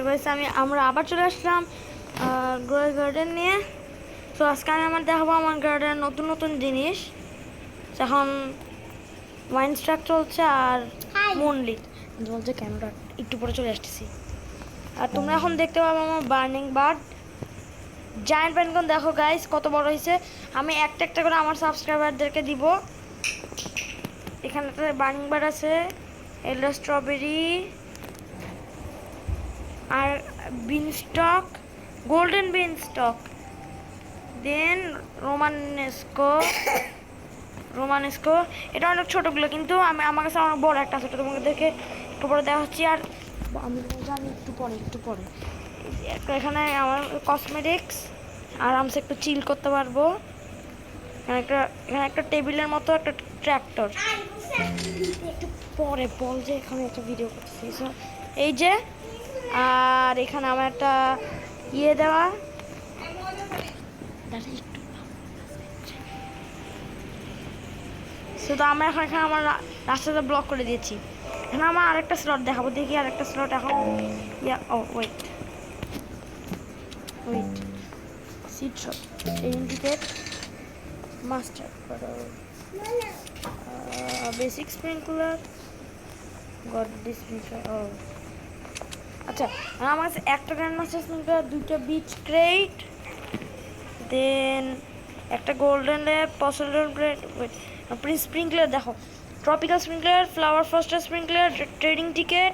So guys আমরা আবার চলে আসলাম গ্রো গার্ডেন নিয়ে। সো আজকে আমি আমার দেখাবো আমার গার্ডেন নতুন নতুন জিনিস। এখন ওয়াইন স্ট্রাক চলছে আর মুনলিট বলছে ক্যামেরা একটু পরে চলে আসতেছি। আর তোমরা এখন দেখতে পাবো আমার বার্নিং বার্ড জায়ান্ট পেনকন। দেখো গাইস কত বড় হয়েছে। আমি একটা একটা করে আমার সাবস্ক্রাইবারদেরকে দিব। এখানে একটা বার্নিং বার্ড আছে, এলো স্ট্রবেরি আর বিনস্টক, গোল্ডেন বিনস্টক, দেন রোমানেস্কো। এটা অনেক ছোটোগুলো, কিন্তু আমার কাছে অনেক বড় একটা আছে, তোমাদেরকে একটু পরে দেওয়া হচ্ছে। আর আমি জানি একটু পরে এখানে আমার কসমেটিক্স আরামসে একটু চিল করতে পারবো। এখানে একটা টেবিলের মতো একটা ট্র্যাক্টর। একটু পরে বল যে এখানে একটা ভিডিও করতেছি। এই যে, আর এখানে আমার একটা দেওয়া শুধু আমরা এখানে আমার রাস্তাটা ব্লক করে দিয়েছি। এখানে আমার আরেকটা স্লট দেখাবো, দেখি আরেকটা স্লট এখন wait seed shop indicate master basic sprinkler god this sprinkler. আচ্ছা, আমার কাছে একটা গ্র্যান্ড মাস্টার স্প্রিংকলার, দুইটা বিচ ক্রেট, দেন একটা golden lab Poseidon prince sprinkler. দেখো tropical sprinkler, flower faster sprinkler, trading ticket.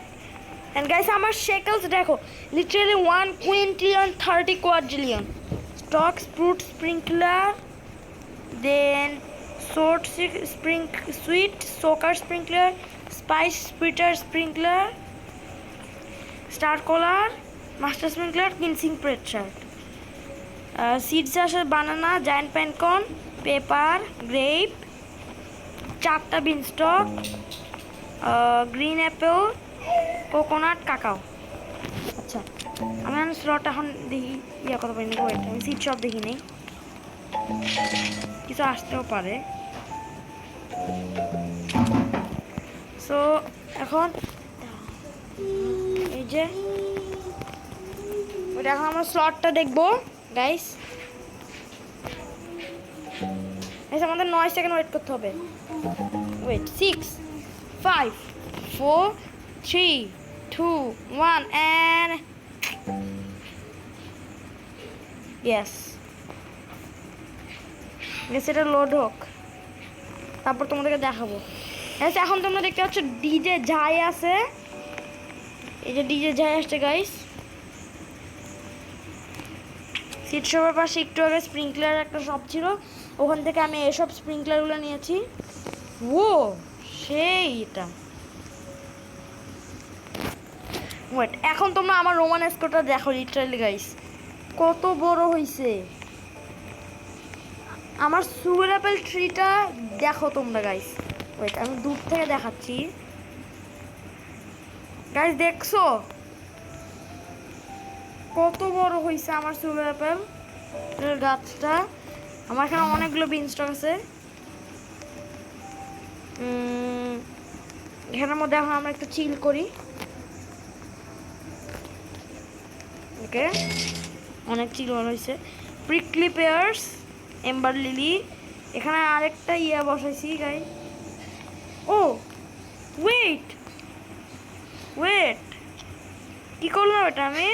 And guys আমার shekels দেখো, literally 1 quintillion 30 quadrillion stock sprout sprinkler, then সোট sweet soaker sprinkler, spice spitter sprinkler, star caller master sprinkler, কিনসিং প্রেটশার্ট, seeds আসে banana, giant পেনকন, paper, grape, 4টা বিনস্টক, green Apple, coconut, কাকাও। আচ্ছা, আমি slot এখন দেখি কথা পারি না, ওয়েট আমি সিড সব দেখি নেই, কিছু আসতেও পারে। সো এখন এই যে ওইটা, এখন আমরা স্লটটা দেখবো গাইস। আমাদের 9 সেকেন্ড ওয়েট করতে হবে। ওয়েট 6 5 4 3 2 1 and yes এটা লোড হোক, তারপর তোমাদেরকে দেখাবো। এখন তোমরা দেখতে পাচ্ছ ডিজে যাই আছে, এই যে ডিজে যাই আসছে গাইস। সিট শপের পাশে একটু আগে স্প্রিংকলার একটা শপ ছিল, ওখান থেকে আমি এসব স্প্রিংকলারগুলো নিয়েছি। ও সেই এটা ওয়েট, এখন তোমরা আমার রোমানেস্কোটা দেখো, লিটারালি গাইস কত বড় হয়েছে। আমার সুগার অ্যাপেল ট্রিটা দেখো তোমরা গাইস। ওয়েট আমি দূর থেকে দেখাচ্ছি গাইস, দেখছো কত বড় হয়েছে আমার সুগার অ্যাপেল গাছটা। আমার এখানে অনেকগুলো বিনস্টক আছে। এখানের মধ্যে এখন আমরা একটু চিল করি। ওকে, অনেক চিল হয়েছে। প্রিকলি পেয়ার্স, এম্বার লিলি, এখানে আরেকটা বসাইছি গাই। ও ওয়েট কি করলাম এটা আমি?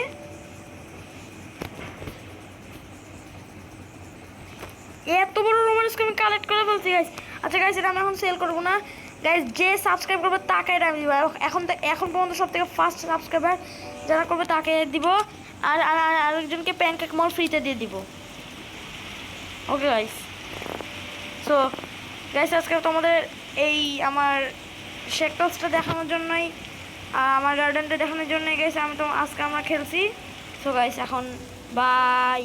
এত বড় রোমান্সকে আমি কালেক্ট করে ফেলছি গাইস। আচ্ছা গাইস, এটা আমি এখন সেল করবো না গাইস, যে সাবস্ক্রাইব করবে তাকে এটা আমি দিব। এখন পর্যন্ত সব থেকে ফার্স্ট সাবস্ক্রাইবার যারা করবে তাকে দিব, আর আরেকজনকে প্যানকেক মল ফ্রিতে দিয়ে দিব। ওকে গাইস, সো গাইস আজকে তোমাদের এই আমার শেকলসটা দেখানোর জন্যই, আমার গার্ডেনটা দেখানোর জন্যই গাইস আজকে আমরা খেলছি। সো গাইস এখন বাই।